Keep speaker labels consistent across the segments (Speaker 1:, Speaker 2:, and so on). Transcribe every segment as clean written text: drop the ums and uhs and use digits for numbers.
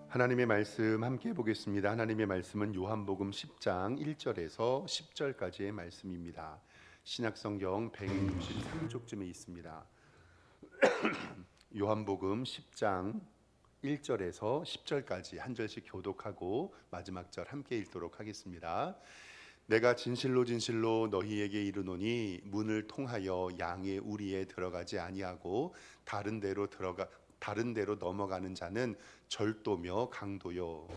Speaker 1: 하나님의 말씀 함께 보겠습니다. 하나님의 말씀은 요한복음 10장 1절에서 10절까지의 말씀입니다. 신약성경 163쪽쯤에 있습니다. 요한복음 10장 1절에서 10절까지 한 절씩 교독하고 마지막 절 함께 읽도록 하겠습니다. 내가 진실로 진실로 너희에게 이르노니 문을 통하여 양의 우리에 들어가지 아니하고 다른 데로 넘어가는 자는 절도며 강도요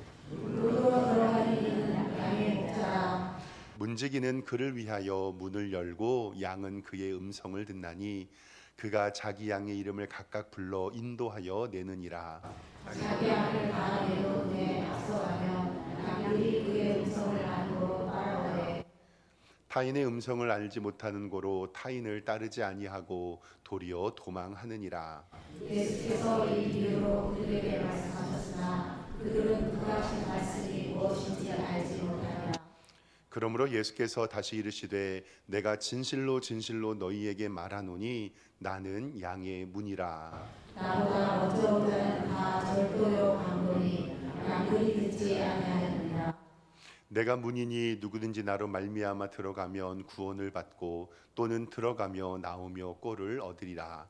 Speaker 1: 문지기는 그를 위하여 문을 열고 양은 그의 음성을 듣나니 그가 자기 양의 이름을 각각 불러 인도하여 내느니라.
Speaker 2: 자기 양을 다 내놓되 앞서가면 양들이 그의 음성을 알고 따라오되
Speaker 1: 타인의 음성을 알지 못하는 고로 타인을 따르지 아니하고 도리어 도망하느니라.
Speaker 2: 예수께서 이 이유로 그들에게 말씀하셨으나 그들은 그가 하신 말씀이 무엇인지 알지 못하니라.
Speaker 1: 그러므로 예수께서 다시 이르시되 내가 진실로 진실로 너희에게 말하노니 나는 양의 문이라.
Speaker 2: 나보다 먼저 온 자는 다 절도요 강도니 양들이 듣지 아니하느니라.
Speaker 1: 내가 문이니 누구든지 나로 말미암아 들어가면 구원을 받고 또는 들어가며 나오며 꼴을 얻으리라.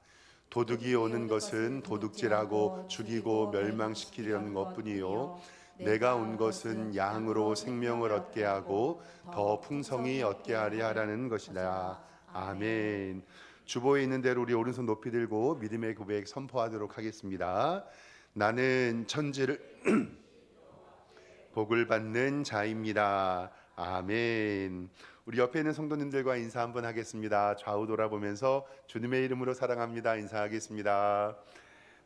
Speaker 1: 도둑이 오는 것은 도둑질하고 죽이고 멸망시키려는 것뿐이요 내가 온 것은 양으로 생명을 얻게 하고 더 풍성히 얻게 하려 하라는 것이라. 아멘. 주보에 있는 대로 우리 오른손 높이 들고 믿음의 고백 선포하도록 하겠습니다. 나는 천지를 복을 받는 자입니다. 아멘. 우리 옆에 있는 성도님들과 인사 한번 하겠습니다. 좌우 돌아보면서 주님의 이름으로 사랑합니다. 인사하겠습니다.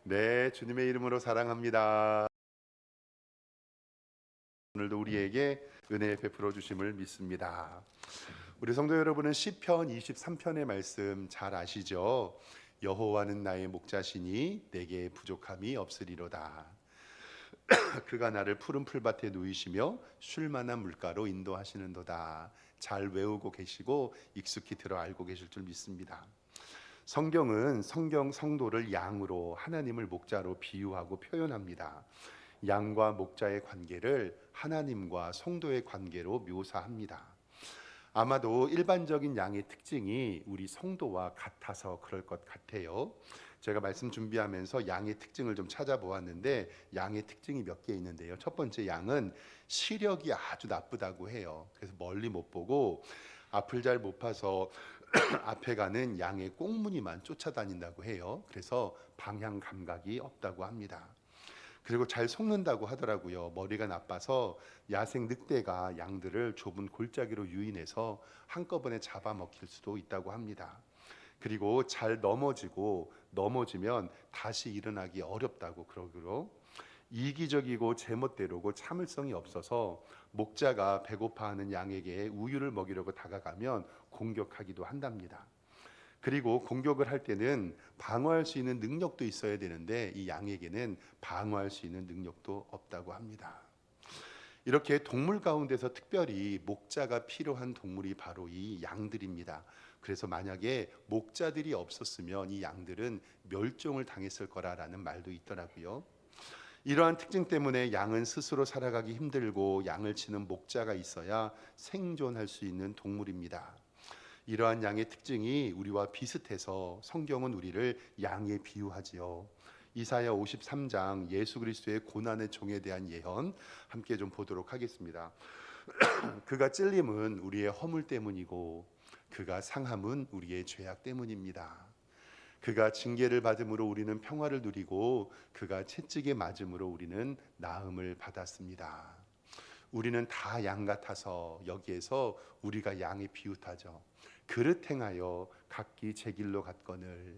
Speaker 1: 네, 주님의 이름으로 사랑합니다. 오늘도 우리에게 은혜 베풀어 주심을 믿습니다. 우리 성도 여러분은 시편 23편의 말씀 잘 아시죠? 여호와는 나의 목자시니 내게 부족함이 없으리로다. 그가 나를 푸른 풀밭에 누이시며 쉴 만한 물가로 인도하시는도다. 잘 외우고 계시고 익숙히 들어 알고 계실 줄 믿습니다. 성경은 성도를 양으로 하나님을 목자로 비유하고 표현합니다. 양과 목자의 관계를 하나님과 성도의 관계로 묘사합니다. 아마도 일반적인 양의 특징이 우리 성도와 같아서 그럴 것 같아요. 제가 말씀 준비하면서 양의 특징을 좀 찾아보았는데 양의 특징이 몇 개 있는데요. 첫 번째, 양은 시력이 아주 나쁘다고 해요. 그래서 멀리 못 보고 앞을 잘 못 봐서 앞에 가는 양의 꽁무니만 쫓아다닌다고 해요. 그래서 방향 감각이 없다고 합니다. 그리고 잘 속는다고 하더라고요. 머리가 나빠서 야생 늑대가 양들을 좁은 골짜기로 유인해서 한꺼번에 잡아먹힐 수도 있다고 합니다. 그리고 잘 넘어지면 다시 일어나기 어렵다고 그러고요. 이기적이고 제멋대로고 참을성이 없어서 목자가 배고파하는 양에게 우유를 먹이려고 다가가면 공격하기도 한답니다. 그리고 공격을 할 때는 방어할 수 있는 능력도 있어야 되는데 이 양에게는 방어할 수 있는 능력도 없다고 합니다. 이렇게 동물 가운데서 특별히 목자가 필요한 동물이 바로 이 양들입니다. 그래서 만약에 목자들이 없었으면 이 양들은 멸종을 당했을 거라는 말도 있더라고요. 이러한 특징 때문에 양은 스스로 살아가기 힘들고 양을 치는 목자가 있어야 생존할 수 있는 동물입니다. 이러한 양의 특징이 우리와 비슷해서 성경은 우리를 양에 비유하지요. 이사야 53장 예수 그리스도의 고난의 종에 대한 예언 함께 좀 보도록 하겠습니다. 그가 찔림은 우리의 허물 때문이고 그가 상함은 우리의 죄악 때문입니다. 그가 징계를 받음으로 우리는 평화를 누리고 그가 채찍에 맞음으로 우리는 나음을 받았습니다. 우리는 다 양 같아서 여기에서 우리가 양에 비유하죠. 그릇 행하여 각기 제 길로 갔거늘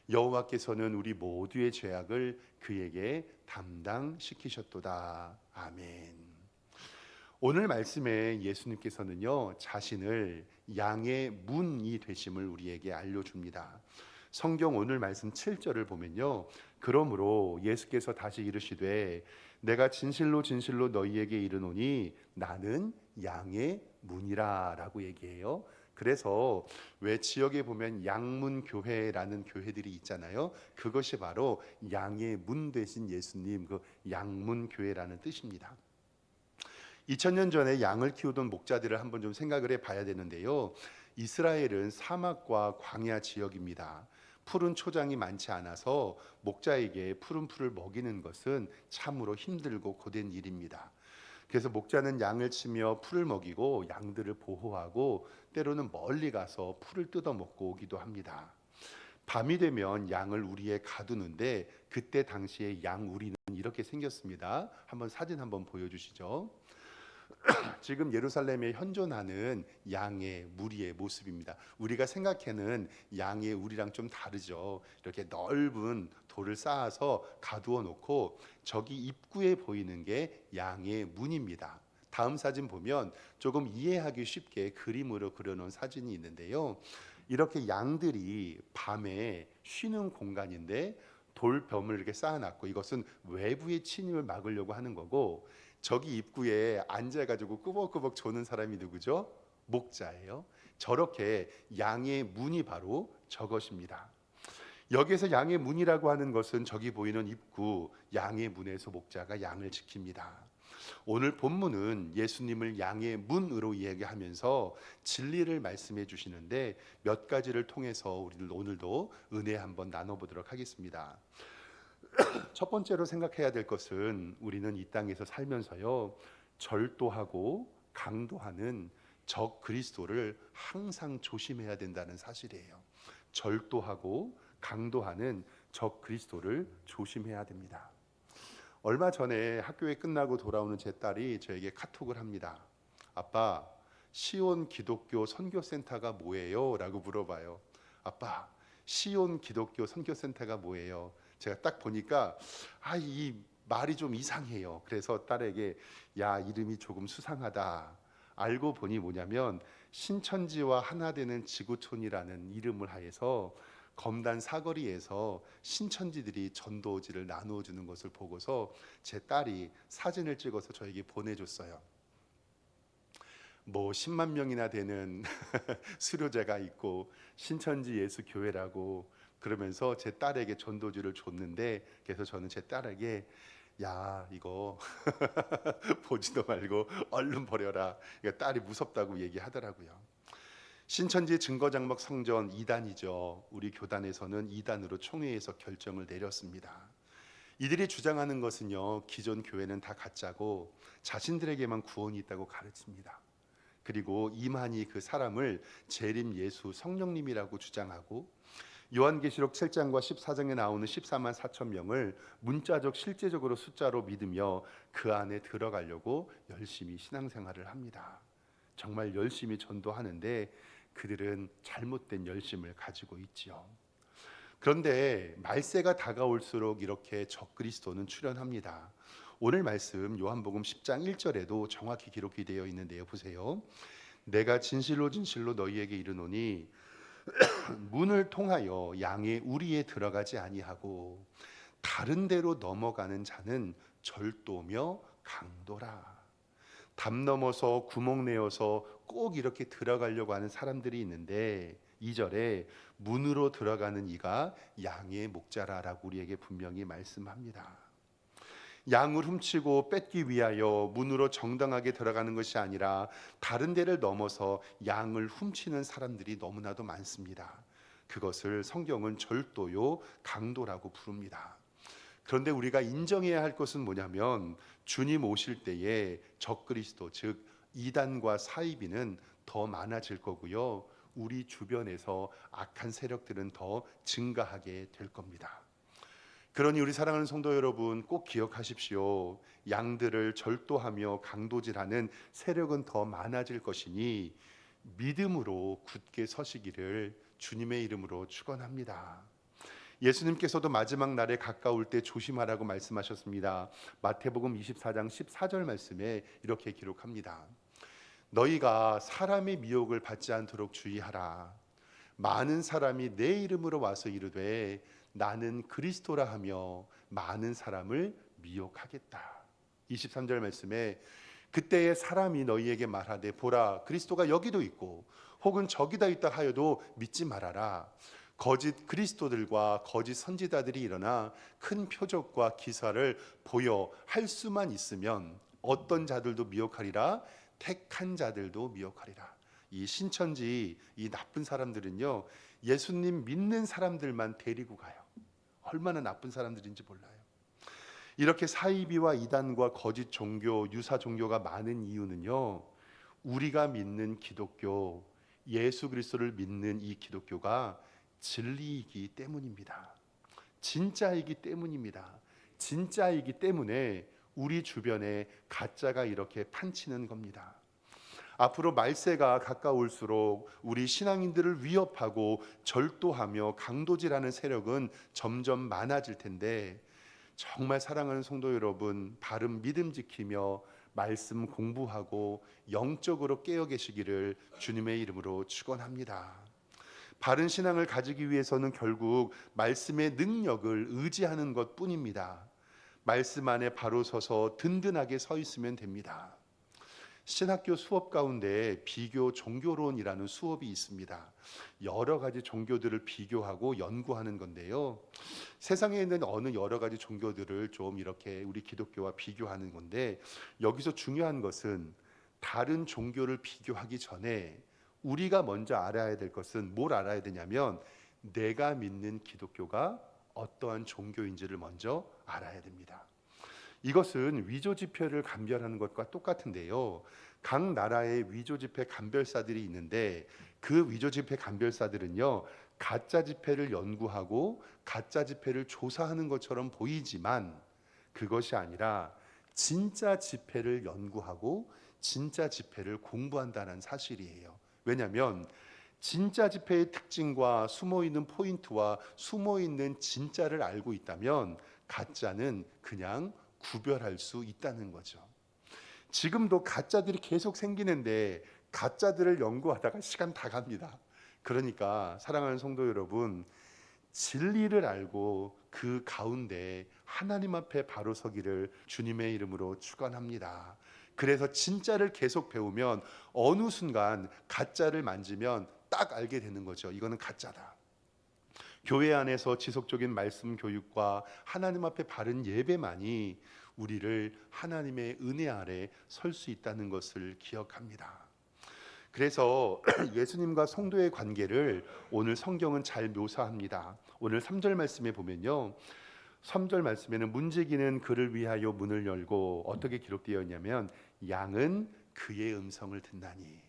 Speaker 1: 여호와께서는 우리 모두의 죄악을 그에게 담당시키셨도다. 아멘. 오늘 말씀에 예수님께서는요 자신을 양의 문이 되심을 우리에게 알려줍니다. 성경 오늘 말씀 7절을 보면요, 그러므로 예수께서 다시 이르시되 내가 진실로 진실로 너희에게 이르노니 나는 양의 문이라 라고 얘기해요. 그래서 왜 지역에 보면 양문교회라는 교회들이 있잖아요. 그것이 바로 양의 문 되신 예수님, 그 양문교회라는 뜻입니다. 2000년 전에 양을 키우던 목자들을 한번 좀 생각을 해봐야 되는데요. 이스라엘은 사막과 광야 지역입니다. 푸른 초장이 많지 않아서 목자에게 푸른 풀을 먹이는 것은 참으로 힘들고 고된 일입니다. 그래서 목자는 양을 치며 풀을 먹이고 양들을 보호하고 때로는 멀리 가서 풀을 뜯어 먹고 오기도 합니다. 밤이 되면 양을 우리에 가두는데 그때 당시에 양 우리는 이렇게 생겼습니다. 한번 사진 한번 보여주시죠. 지금 예루살렘에 현존하는 양의 무리의 모습입니다. 우리가 생각하는 양의 우리랑 좀 다르죠. 이렇게 넓은 돌을 쌓아서 가두어 놓고 저기 입구에 보이는 게 양의 문입니다. 다음 사진 보면 조금 이해하기 쉽게 그림으로 그려놓은 사진이 있는데요. 이렇게 양들이 밤에 쉬는 공간인데 돌벽을 이렇게 쌓아놨고 이것은 외부의 침입을 막으려고 하는 거고 저기 입구에 앉아가지고 꾸벅꾸벅 조는 사람이 누구죠? 목자예요. 저렇게 양의 문이 바로 저것입니다. 여기에서 양의 문이라고 하는 것은 저기 보이는 입구 양의 문에서 목자가 양을 지킵니다. 오늘 본문은 예수님을 양의 문으로 이야기하면서 진리를 말씀해 주시는데 몇 가지를 통해서 우리들 오늘도 은혜 한번 나눠보도록 하겠습니다. 첫 번째로 생각해야 될 것은 우리는 이 땅에서 살면서요 절도하고 강도하는 적 그리스도를 항상 조심해야 된다는 사실이에요. 절도하고 강도하는 적 그리스도를 조심해야 됩니다. 얼마 전에 학교에 끝나고 돌아오는 제 딸이 저에게 카톡을 합니다. 아빠, 시온 기독교 선교센터가 뭐예요? 라고 물어봐요. 아빠, 시온 기독교 선교센터가 뭐예요? 제가 딱 보니까 이 말이 좀 이상해요. 그래서 딸에게 야, 이름이 조금 수상하다. 알고 보니 뭐냐면 신천지와 하나 되는 지구촌이라는 이름을 하여서 검단 사거리에서 신천지들이 전도지를 나누어 주는 것을 보고서 제 딸이 사진을 찍어서 저에게 보내줬어요. 뭐 10만 명이나 되는 수료자가 있고 신천지 예수 교회라고 그러면서 제 딸에게 전도지를 줬는데 그래서 저는 제 딸에게 야 이거 보지도 말고 얼른 버려라. 그러니까 딸이 무섭다고 얘기하더라고요. 신천지 증거장막 성전 2단이죠. 우리 교단에서는 2단으로 총회에서 결정을 내렸습니다. 이들이 주장하는 것은요, 기존 교회는 다 가짜고 자신들에게만 구원이 있다고 가르칩니다. 그리고 이만희 그 사람을 재림 예수 성령님이라고 주장하고 요한계시록 7장과 14장에 나오는 14만 4천 명을 문자적 실제적으로 숫자로 믿으며 그 안에 들어가려고 열심히 신앙생활을 합니다. 정말 열심히 전도하는데 그들은 잘못된 열심을 가지고 있지요. 그런데 말세가 다가올수록 이렇게 적그리스도는 출현합니다. 오늘 말씀 요한복음 10장 1절에도 정확히 기록이 되어 있는데요. 보세요. 내가 진실로 진실로 너희에게 이르노니 문을 통하여 양의 우리에 들어가지 아니하고 다른 데로 넘어가는 자는 절도며 강도라. 담 넘어서 구멍 내어서 꼭 이렇게 들어가려고 하는 사람들이 있는데 2절에 문으로 들어가는 이가 양의 목자라라고 우리에게 분명히 말씀합니다. 양을 훔치고 뺏기 위하여 문으로 정당하게 들어가는 것이 아니라 다른 데를 넘어서 양을 훔치는 사람들이 너무나도 많습니다. 그것을 성경은 절도요 강도라고 부릅니다. 그런데 우리가 인정해야 할 것은 뭐냐면 주님 오실 때에 적그리스도 즉 이단과 사이비는 더 많아질 거고요. 우리 주변에서 악한 세력들은 더 증가하게 될 겁니다. 그러니 우리 사랑하는 성도 여러분 꼭 기억하십시오. 양들을 절도하며 강도질하는 세력은 더 많아질 것이니 믿음으로 굳게 서시기를 주님의 이름으로 축원합니다. 예수님께서도 마지막 날에 가까울 때 조심하라고 말씀하셨습니다. 마태복음 24장 14절 말씀에 이렇게 기록합니다. 너희가 사람의 미혹을 받지 않도록 주의하라. 많은 사람이 내 이름으로 와서 이르되 나는 그리스도라 하며 많은 사람을 미혹하겠다. 23절 말씀에 그때에 사람이 너희에게 말하되 보라 그리스도가 여기도 있고 혹은 저기다 있다 하여도 믿지 말아라. 거짓 그리스도들과 거짓 선지자들이 일어나 큰 표적과 기사를 보여 할 수만 있으면 어떤 자들도 미혹하리라. 택한 자들도 미혹하리라. 이 신천지 이 나쁜 사람들은요, 예수님 믿는 사람들만 데리고 가요. 얼마나 나쁜 사람들인지 몰라요. 이렇게 사이비와 이단과 거짓 종교, 유사 종교가 많은 이유는요, 우리가 믿는 기독교, 예수 그리스도를 믿는 이 기독교가 진리이기 때문입니다. 진짜이기 때문입니다. 진짜이기 때문에 우리 주변에 가짜가 이렇게 판치는 겁니다. 앞으로 말세가 가까울수록 우리 신앙인들을 위협하고 절도하며 강도질하는 세력은 점점 많아질 텐데, 정말 사랑하는 성도 여러분, 바른 믿음 지키며 말씀 공부하고 영적으로 깨어 계시기를 주님의 이름으로 축원합니다. 바른 신앙을 가지기 위해서는 결국 말씀의 능력을 의지하는 것뿐입니다. 말씀 안에 바로 서서 든든하게 서 있으면 됩니다. 신학교 수업 가운데 비교 종교론이라는 수업이 있습니다. 여러 가지 종교들을 비교하고 연구하는 건데요. 세상에 있는 어느 여러 가지 종교들을 좀 이렇게 우리 기독교와 비교하는 건데, 여기서 중요한 것은 다른 종교를 비교하기 전에 우리가 먼저 알아야 될 것은 뭘 알아야 되냐면, 내가 믿는 기독교가 어떠한 종교인지를 먼저 알아야 됩니다. 이것은 위조지폐를 감별하는 것과 똑같은데요. 각 나라의 위조지폐 감별사들이 있는데, 그 위조지폐 감별사들은요, 가짜 지폐를 연구하고 가짜 지폐를 조사하는 것처럼 보이지만 그것이 아니라 진짜 지폐를 연구하고 진짜 지폐를 공부한다는 사실이에요. 왜냐하면 진짜 지폐의 특징과 숨어있는 포인트와 숨어있는 진짜를 알고 있다면 가짜는 그냥 구별할 수 있다는 거죠. 지금도 가짜들이 계속 생기는데 가짜들을 연구하다가 시간 다 갑니다. 그러니까 사랑하는 성도 여러분, 진리를 알고 그 가운데 하나님 앞에 바로 서기를 주님의 이름으로 축원합니다. 그래서 진짜를 계속 배우면 어느 순간 가짜를 만지면 딱 알게 되는 거죠. 이거는 가짜다. 교회 안에서 지속적인 말씀 교육과 하나님 앞에 바른 예배만이 우리를 하나님의 은혜 아래 설 수 있다는 것을 기억합니다. 그래서 예수님과 성도의 관계를 오늘 성경은 잘 묘사합니다. 오늘 3절 말씀에 보면요, 3절 말씀에는 문지기는 그를 위하여 문을 열고 어떻게 기록되어 있냐면 양은 그의 음성을 듣나니.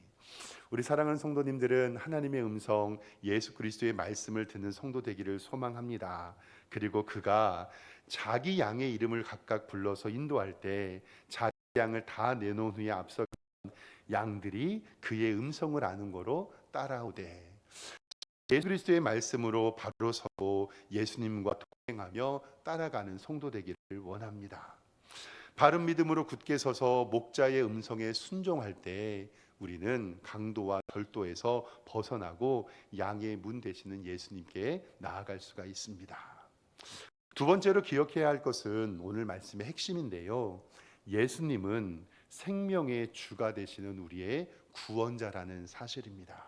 Speaker 1: 우리 사랑하는 성도님들은 하나님의 음성, 예수 그리스도의 말씀을 듣는 성도 되기를 소망합니다. 그리고 그가 자기 양의 이름을 각각 불러서 인도할 때 자기 양을 다 내놓은 후에 앞서 양들이 그의 음성을 아는 거로 따라오되, 예수 그리스도의 말씀으로 바로 서고 예수님과 동행하며 따라가는 성도 되기를 원합니다. 바른 믿음으로 굳게 서서 목자의 음성에 순종할 때 우리는 강도와 절도에서 벗어나고 양의 문 되시는 예수님께 나아갈 수가 있습니다. 두 번째로 기억해야 할 것은 오늘 말씀의 핵심인데요, 예수님은 생명의 주가 되시는 우리의 구원자라는 사실입니다.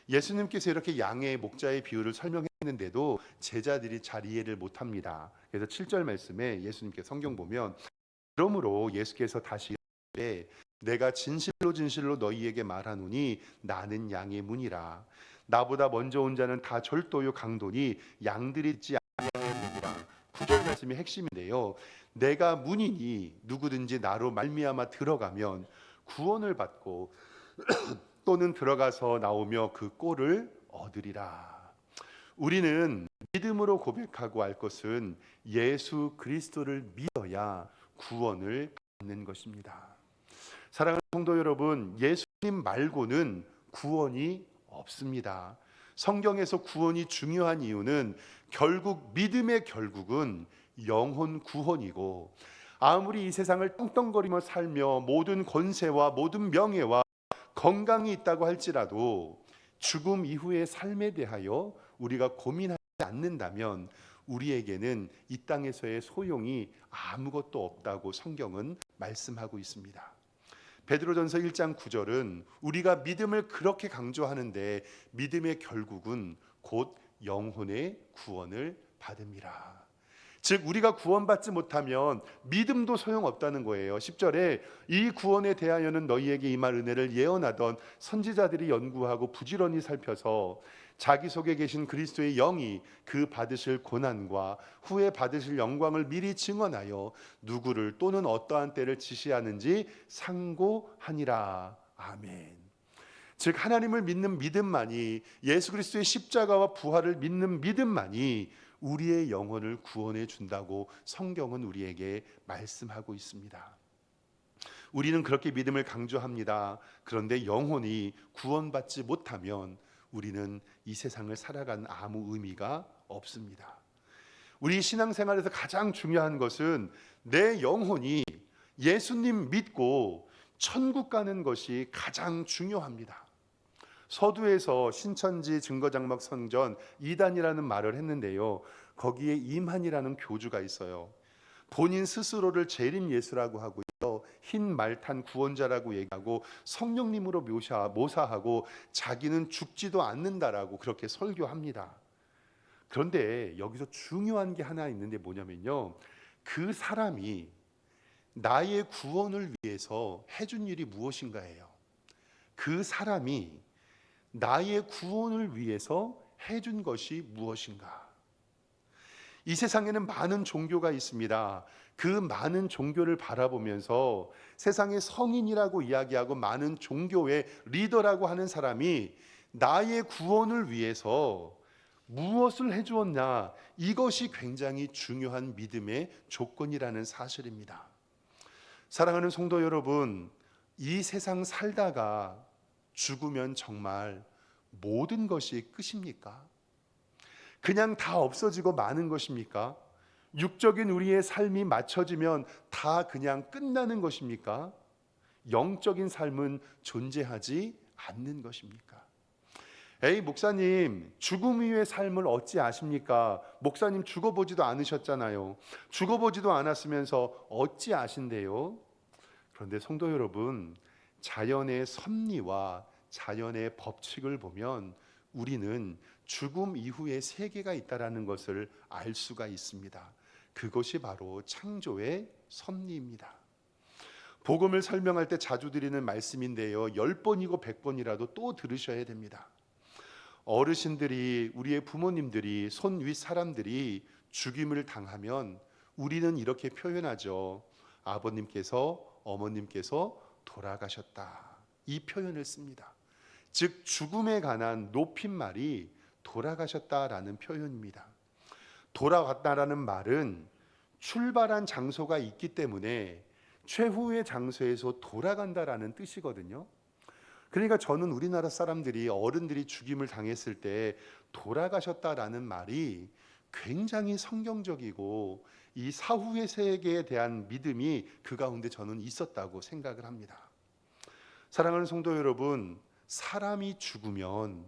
Speaker 1: 예수님께서 이렇게 양의 목자의 비유를 설명했는데도 제자들이 잘 이해를 못합니다. 그래서 7절 말씀에 예수님께 성경 보면, 그러므로 예수께서 다시 이르시되 내가 진실로 진실로 너희에게 말하노니 나는 양의 문이라. 나보다 먼저 온 자는 다 절도요 강도니 양들이 있지 아니하는 문이라. 9절 말씀이 핵심인데요, 내가 문이니 누구든지 나로 말미암아 들어가면 구원을 받고 또는 들어가서 나오며 그 꼴을 얻으리라. 우리는 믿음으로 고백하고 알 것은 예수 그리스도를 믿어야 구원을 받는 것입니다. 사랑하는 성도 여러분, 예수님 말고는 구원이 없습니다. 성경에서 구원이 중요한 이유는 결국 믿음의 결국은 영혼 구원이고, 아무리 이 세상을 떵떵거리며 살며 모든 권세와 모든 명예와 건강이 있다고 할지라도 죽음 이후의 삶에 대하여 우리가 고민하지 않는다면 우리에게는 이 땅에서의 소용이 아무것도 없다고 성경은 말씀하고 있습니다. 베드로전서 1장 9절은 우리가 믿음을 그렇게 강조하는데 믿음의 결국은 곧 영혼의 구원을 받음이라. 즉 우리가 구원받지 못하면 믿음도 소용없다는 거예요. 10절에 이 구원에 대하여는 너희에게 임할 은혜를 예언하던 선지자들이 연구하고 부지런히 살펴서 자기 속에 계신 그리스도의 영이 그 받으실 고난과 후에 받으실 영광을 미리 증언하여 누구를 또는 어떠한 때를 지시하는지 상고하니라. 아멘. 즉 하나님을 믿는 믿음만이, 예수 그리스도의 십자가와 부활을 믿는 믿음만이 우리의 영혼을 구원해 준다고 성경은 우리에게 말씀하고 있습니다. 우리는 그렇게 믿음을 강조합니다. 그런데 영혼이 구원받지 못하면 우리는 이 세상을 살아가는 아무 의미가 없습니다. 우리 신앙생활에서 가장 중요한 것은 내 영혼이 예수님 믿고 천국 가는 것이 가장 중요합니다. 서두에서 신천지 증거장막 성전 2단이라는 말을 했는데요, 거기에 임한이라는 교주가 있어요. 본인 스스로를 재림 예수라고 하고요, 흰 말 탄 구원자라고 얘기하고 성령님으로 모사하고 자기는 죽지도 않는다라고 그렇게 설교합니다. 그런데 여기서 중요한 게 하나 있는데 뭐냐면요, 그 사람이 나의 구원을 위해서 해준 일이 무엇인가예요. 그 사람이 나의 구원을 위해서 해준 것이 무엇인가. 이 세상에는 많은 종교가 있습니다. 그 많은 종교를 바라보면서 세상의 성인이라고 이야기하고 많은 종교의 리더라고 하는 사람이 나의 구원을 위해서 무엇을 해주었냐, 이것이 굉장히 중요한 믿음의 조건이라는 사실입니다. 사랑하는 성도 여러분, 이 세상 살다가 죽으면 정말 모든 것이 끝입니까? 그냥 다 없어지고 마는 것입니까? 육적인 우리의 삶이 맞춰지면 다 그냥 끝나는 것입니까? 영적인 삶은 존재하지 않는 것입니까? 에이 목사님, 죽음 이후의 삶을 어찌 아십니까? 목사님 죽어보지도 않으셨잖아요. 죽어보지도 않았으면서 어찌 아신대요? 그런데 성도 여러분, 자연의 섭리와 자연의 법칙을 보면 우리는 죽음 이후에 세계가 있다라는 것을 알 수가 있습니다. 그것이 바로 창조의 섭리입니다. 복음을 설명할 때 자주 드리는 말씀인데요, 10번이고 100번이라도 또 들으셔야 됩니다. 어르신들이, 우리의 부모님들이, 손 윗 사람들이 죽임을 당하면 우리는 이렇게 표현하죠. 아버님께서, 어머님께서 돌아가셨다, 이 표현을 씁니다. 즉 죽음에 관한 높임말이 돌아가셨다라는 표현입니다. 돌아왔다라는 말은 출발한 장소가 있기 때문에 최후의 장소에서 돌아간다라는 뜻이거든요. 그러니까 저는 우리나라 사람들이, 어른들이 죽임을 당했을 때 돌아가셨다라는 말이 굉장히 성경적이고 이 사후의 세계에 대한 믿음이 그 가운데 저는 있었다고 생각을 합니다. 사랑하는 성도 여러분, 사람이 죽으면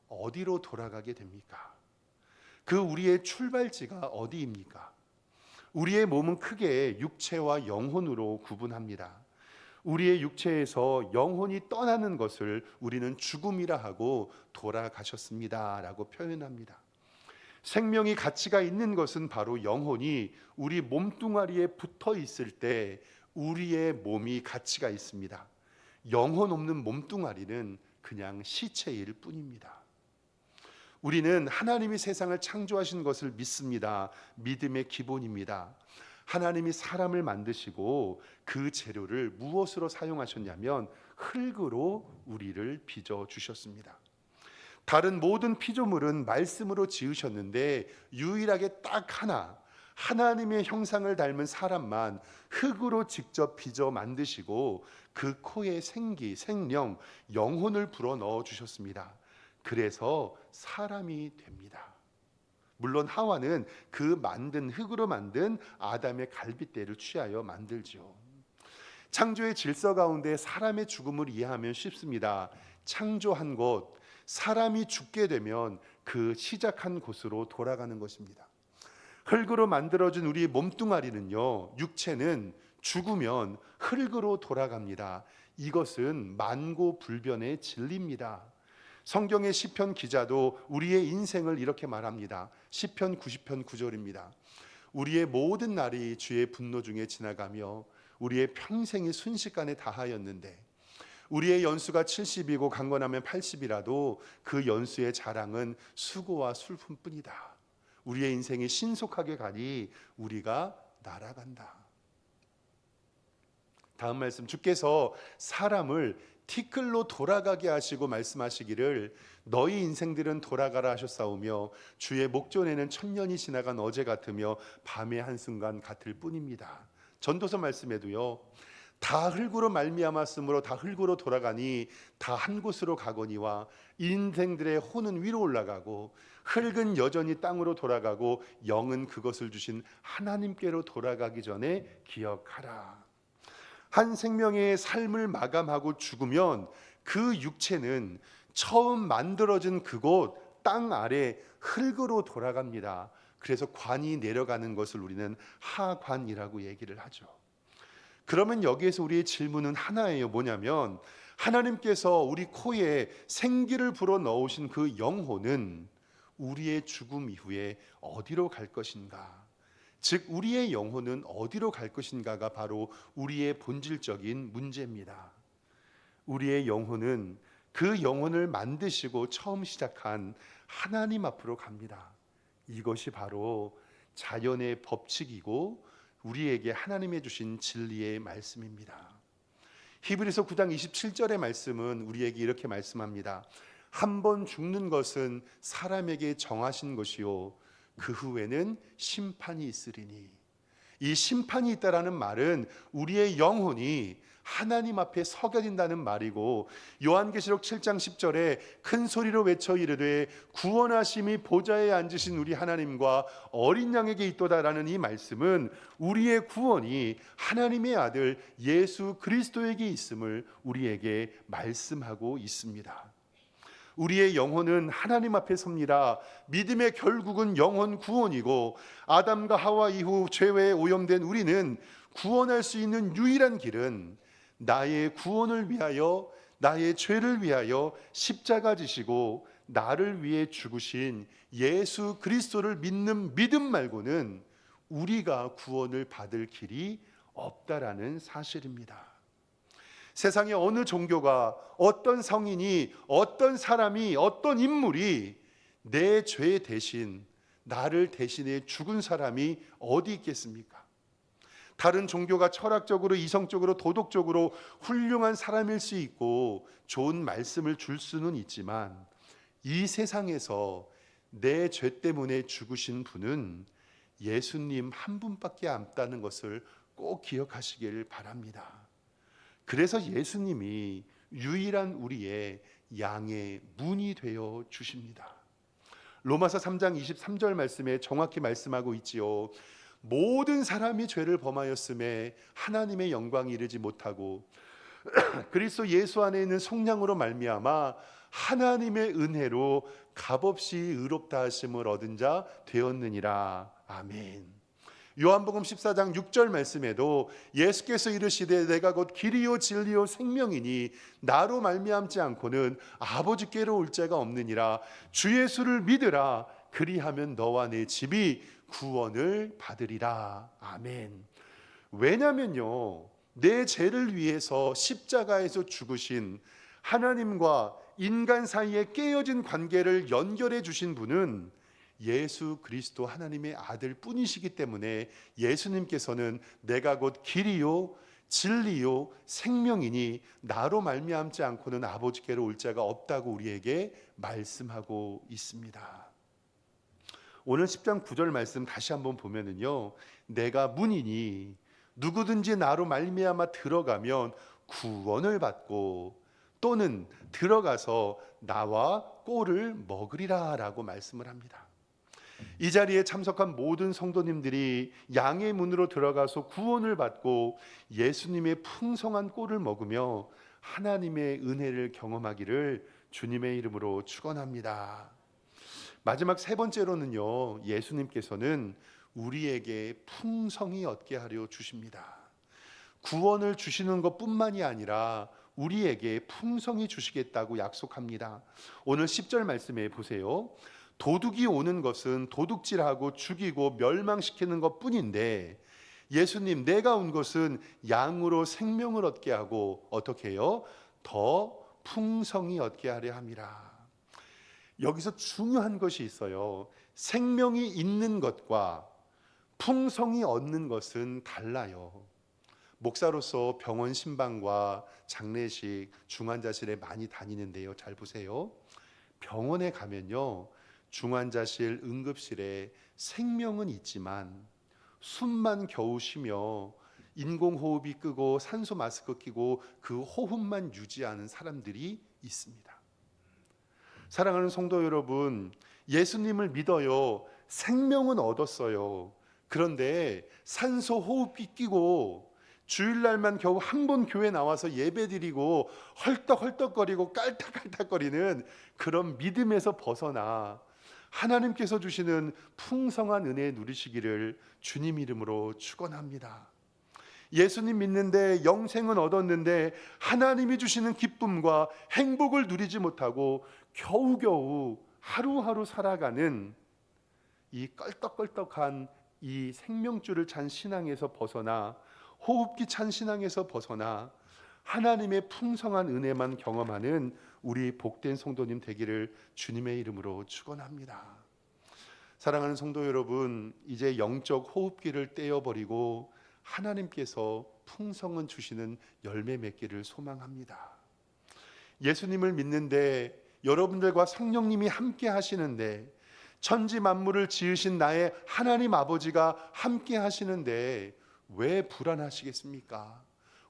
Speaker 1: 어디로 돌아가게 됩니까? 그 우리의 출발지가 어디입니까? 우리의 몸은 크게 육체와 영혼으로 구분합니다. 우리의 육체에서 영혼이 떠나는 것을 우리는 죽음이라 하고 돌아가셨습니다 라고 표현합니다. 생명이 가치가 있는 것은 바로 영혼이 우리 몸뚱아리에 붙어 있을 때 우리의 몸이 가치가 있습니다. 영혼 없는 몸뚱아리는 그냥 시체일 뿐입니다. 우리는 하나님이 세상을 창조하신 것을 믿습니다. 믿음의 기본입니다. 하나님이 사람을 만드시고 그 재료를 무엇으로 사용하셨냐면 흙으로 우리를 빚어 주셨습니다. 다른 모든 피조물은 말씀으로 지으셨는데 유일하게 딱 하나, 하나님의 형상을 닮은 사람만 흙으로 직접 빚어 만드시고 그 코에 생기, 생명, 영혼을 불어 넣어 주셨습니다. 그래서 사람이 됩니다. 물론 하와는 그 만든, 흙으로 만든 아담의 갈빗대를 취하여 만들죠. 창조의 질서 가운데 사람의 죽음을 이해하면 쉽습니다. 창조한 곳, 사람이 죽게 되면 그 시작한 곳으로 돌아가는 것입니다. 흙으로 만들어진 우리 몸뚱아리는요, 육체는 죽으면 흙으로 돌아갑니다. 이것은 만고불변의 진리입니다. 성경의 시편 기자도 우리의 인생을 이렇게 말합니다. 시편 90편 9절입니다. 우리의 모든 날이 주의 분노 중에 지나가며 우리의 평생이 순식간에 다하였는데 우리의 연수가 70이고 강건하면 80이라도 그 연수의 자랑은 수고와 슬픔뿐이다. 우리의 인생이 신속하게 가니 우리가 날아간다. 다음 말씀, 주께서 사람을 티끌로 돌아가게 하시고 말씀하시기를 너희 인생들은 돌아가라 하셨사오며 주의 목전에는 천년이 지나간 어제 같으며 밤의 한순간 같을 뿐입니다. 전도서 말씀에도요, 다 흙으로 말미암았으므로 다 흙으로 돌아가니 다 한 곳으로 가거니와 인생들의 혼은 위로 올라가고 흙은 여전히 땅으로 돌아가고 영은 그것을 주신 하나님께로 돌아가기 전에 기억하라. 한 생명의 삶을 마감하고 죽으면 그 육체는 처음 만들어진 그곳 땅 아래 흙으로 돌아갑니다. 그래서 관이 내려가는 것을 우리는 하관이라고 얘기를 하죠. 그러면 여기에서 우리의 질문은 하나예요. 뭐냐면 하나님께서 우리 코에 생기를 불어 넣으신 그 영혼은 우리의 죽음 이후에 어디로 갈 것인가? 즉 우리의 영혼은 어디로 갈 것인가가 바로 우리의 본질적인 문제입니다. 우리의 영혼은 그 영혼을 만드시고 처음 시작한 하나님 앞으로 갑니다. 이것이 바로 자연의 법칙이고 우리에게 하나님의 주신 진리의 말씀입니다. 히브리서 9장 27절의 말씀은 우리에게 이렇게 말씀합니다. 한 번 죽는 것은 사람에게 정하신 것이요 그 후에는 심판이 있으리니. 이 심판이 있다라는 말은 우리의 영혼이 하나님 앞에 서게 된다는 말이고, 요한계시록 7장 10절에 큰 소리로 외쳐 이르되 구원하심이 보좌에 앉으신 우리 하나님과 어린 양에게 있도다라는 이 말씀은 우리의 구원이 하나님의 아들 예수 그리스도에게 있음을 우리에게 말씀하고 있습니다. 우리의 영혼은 하나님 앞에 섭니다. 믿음의 결국은 영혼 구원이고 아담과 하와 이후 죄에 오염된 우리는 구원할 수 있는 유일한 길은 나의 구원을 위하여 나의 죄를 위하여 십자가 지시고 나를 위해 죽으신 예수 그리스도를 믿는 믿음 말고는 우리가 구원을 받을 길이 없다라는 사실입니다. 세상의 어느 종교가 어떤 성인이 어떤 사람이 어떤 인물이 내 죄 대신 나를 대신해 죽은 사람이 어디 있겠습니까? 다른 종교가 철학적으로 이성적으로 도덕적으로 훌륭한 사람일 수 있고 좋은 말씀을 줄 수는 있지만 이 세상에서 내 죄 때문에 죽으신 분은 예수님 한 분밖에 없다는 것을 꼭 기억하시길 바랍니다. 그래서 예수님이 유일한 우리의 양의 문이 되어 주십니다. 로마서 3장 23절 말씀에 정확히 말씀하고 있지요. 모든 사람이 죄를 범하였음에 하나님의 영광이 이르지 못하고 그리스도 예수 안에 있는 속량으로 말미암아 하나님의 은혜로 값없이 의롭다 하심을 얻은 자 되었느니라. 아멘. 요한복음 14장 6절 말씀에도 예수께서 이르시되 내가 곧 길이요 진리요 생명이니 나로 말미암지 않고는 아버지께로 올 자가 없느니라. 주 예수를 믿으라. 그리하면 너와 내 집이 구원을 받으리라. 아멘. 왜냐면요, 내 죄를 위해서 십자가에서 죽으신 하나님과 인간 사이에 깨어진 관계를 연결해 주신 분은 예수 그리스도 하나님의 아들 뿐이시기 때문에 예수님께서는 내가 곧 길이요 진리요 생명이니 나로 말미암지 않고는 아버지께로 올 자가 없다고 우리에게 말씀하고 있습니다. 오늘 10장 9절 말씀 다시 한번 보면은요, 내가 문이니 누구든지 나로 말미암아 들어가면 구원을 받고 또는 들어가서 나와 꼴을 먹으리라 라고 말씀을 합니다. 이 자리에 참석한 모든 성도님들이 양의 문으로 들어가서 구원을 받고 예수님의 풍성한 꼴을 먹으며 하나님의 은혜를 경험하기를 주님의 이름으로 축원합니다. 마지막 세 번째로는요, 예수님께서는 우리에게 풍성히 얻게 하려 주십니다. 구원을 주시는 것뿐만이 아니라 우리에게 풍성히 주시겠다고 약속합니다. 오늘 10절 말씀에 보세요. 도둑이 오는 것은 도둑질하고 죽이고 멸망시키는 것뿐인데 예수님, 내가 온 것은 양으로 생명을 얻게 하고 어떻게 해요? 더 풍성히 얻게 하려 함이라. 여기서 중요한 것이 있어요. 생명이 있는 것과 풍성히 얻는 것은 달라요. 목사로서 병원 신방과 장례식, 중환자실에 많이 다니는데요. 잘 보세요. 병원에 가면요, 중환자실, 응급실에 생명은 있지만 숨만 겨우 쉬며 인공호흡이 끄고 산소 마스크 끼고 그 호흡만 유지하는 사람들이 있습니다. 사랑하는 성도 여러분, 예수님을 믿어요. 생명은 얻었어요. 그런데 산소 호흡기 끼고 주일날만 겨우 한 번 교회 나와서 예배드리고 헐떡헐떡거리고 깔딱깔딱거리는 그런 믿음에서 벗어나 하나님께서 주시는 풍성한 은혜 누리시기를 주님 이름으로 축원합니다. 예수님 믿는데 영생은 얻었는데 하나님이 주시는 기쁨과 행복을 누리지 못하고 겨우겨우 하루하루 살아가는 이 껄떡껄떡한 이 생명줄을 찬 신앙에서 벗어나 호흡기 찬 신앙에서 벗어나 하나님의 풍성한 은혜만 경험하는 우리 복된 성도님 되기를 주님의 이름으로 축원합니다. 사랑하는 성도 여러분, 이제 영적 호흡기를 떼어버리고 하나님께서 풍성은 주시는 열매 맺기를 소망합니다. 예수님을 믿는데 여러분들과 성령님이 함께 하시는데 천지 만물을 지으신 나의 하나님 아버지가 함께 하시는데 왜 불안하시겠습니까?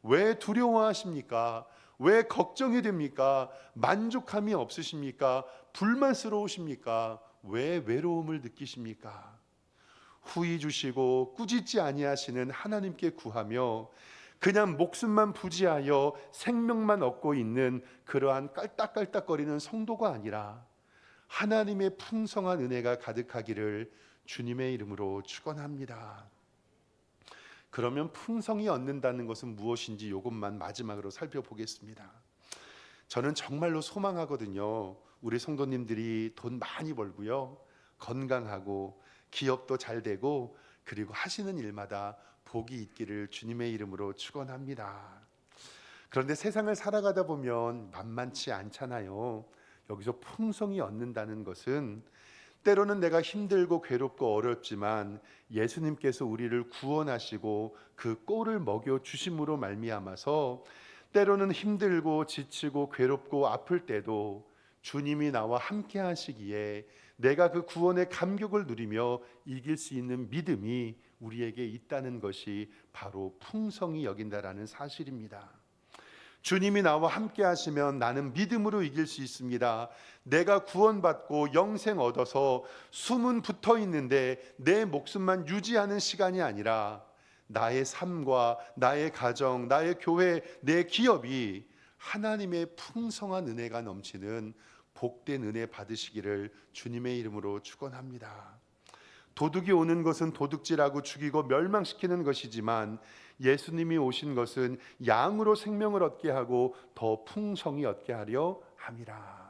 Speaker 1: 왜 두려워하십니까? 왜 걱정이 됩니까? 만족함이 없으십니까? 불만스러우십니까? 왜 외로움을 느끼십니까? 후히 주시고 꾸짖지 아니하시는 하나님께 구하며 그냥 목숨만 부지하여 생명만 얻고 있는 그러한 깔딱깔딱거리는 성도가 아니라 하나님의 풍성한 은혜가 가득하기를 주님의 이름으로 축원합니다. 그러면 풍성히 얻는다는 것은 무엇인지 이것만 마지막으로 살펴보겠습니다. 저는 정말로 소망하거든요. 우리 성도님들이 돈 많이 벌고요, 건강하고 기업도 잘 되고 그리고 하시는 일마다 복이 있기를 주님의 이름으로 축원합니다. 그런데 세상을 살아가다 보면 만만치 않잖아요. 여기서 풍성히 얻는다는 것은 때로는 내가 힘들고 괴롭고 어렵지만 예수님께서 우리를 구원하시고 그 꼴을 먹여 주심으로 말미암아서 때로는 힘들고 지치고 괴롭고 아플 때도 주님이 나와 함께 하시기에 내가 그 구원의 감격을 누리며 이길 수 있는 믿음이 우리에게 있다는 것이 바로 풍성히 여긴다라는 사실입니다. 주님이 나와 함께 하시면 나는 믿음으로 이길 수 있습니다. 내가 구원받고 영생 얻어서 숨은 붙어 있는데 내 목숨만 유지하는 시간이 아니라 나의 삶과 나의 가정, 나의 교회, 내 기업이 하나님의 풍성한 은혜가 넘치는 복된 은혜 받으시기를 주님의 이름으로 축원합니다. 도둑이 오는 것은 도둑질하고 죽이고 멸망시키는 것이지만 예수님이 오신 것은 양으로 생명을 얻게 하고 더 풍성히 얻게 하려 함이라.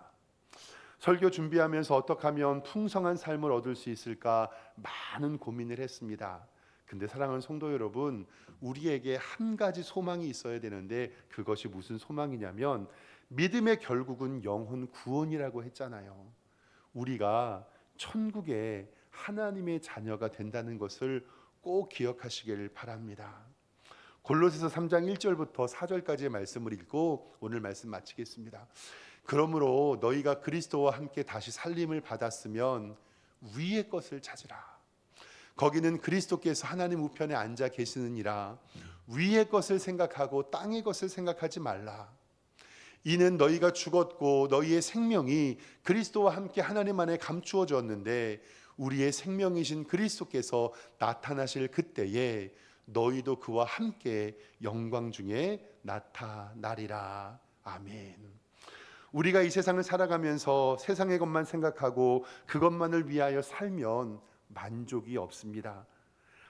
Speaker 1: 설교 준비하면서 어떻게 하면 풍성한 삶을 얻을 수 있을까 많은 고민을 했습니다. 근데 사랑하는 성도 여러분, 우리에게 한 가지 소망이 있어야 되는데 그것이 무슨 소망이냐면 믿음의 결국은 영혼 구원이라고 했잖아요. 우리가 천국에 하나님의 자녀가 된다는 것을 꼭 기억하시길 바랍니다. 골로새서 3장 1절부터 4절까지의 말씀을 읽고 오늘 말씀 마치겠습니다. 그러므로 너희가 그리스도와 함께 다시 살림을 받았으면 위의 것을 찾으라. 거기는 그리스도께서 하나님 우편에 앉아 계시느니라. 위의 것을 생각하고 땅의 것을 생각하지 말라. 이는 너희가 죽었고 너희의 생명이 그리스도와 함께 하나님 안에 감추어졌는데 우리의 생명이신 그리스도께서 나타나실 그때에 너희도 그와 함께 영광 중에 나타나리라. 아멘. 우리가 이 세상을 살아가면서 세상의 것만 생각하고 그것만을 위하여 살면 만족이 없습니다.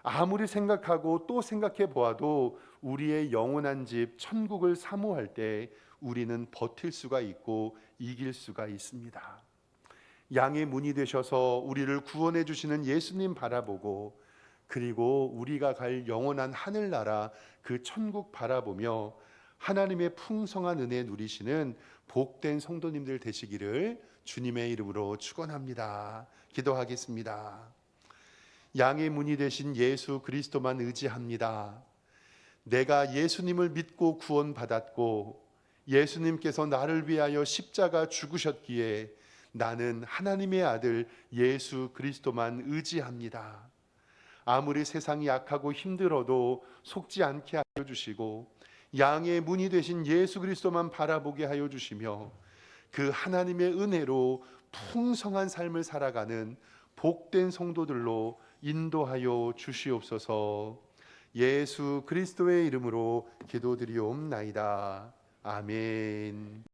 Speaker 1: 아무리 생각하고 또 생각해 보아도 우리의 영원한 집 천국을 사모할 때 우리는 버틸 수가 있고 이길 수가 있습니다. 양의 문이 되셔서 우리를 구원해 주시는 예수님 바라보고, 그리고 우리가 갈 영원한 하늘나라 그 천국 바라보며 하나님의 풍성한 은혜 누리시는 복된 성도님들 되시기를 주님의 이름으로 축원합니다. 기도하겠습니다. 양의 문이 되신 예수 그리스도만 의지합니다. 내가 예수님을 믿고 구원받았고 예수님께서 나를 위하여 십자가 죽으셨기에 나는 하나님의 아들 예수 그리스도만 의지합니다. 아무리 세상이 약하고 힘들어도 속지 않게 하여 주시고 양의 문이 되신 예수 그리스도만 바라보게 하여 주시며 그 하나님의 은혜로 풍성한 삶을 살아가는 복된 성도들로 인도하여 주시옵소서. 예수 그리스도의 이름으로 기도드리옵나이다. 아멘.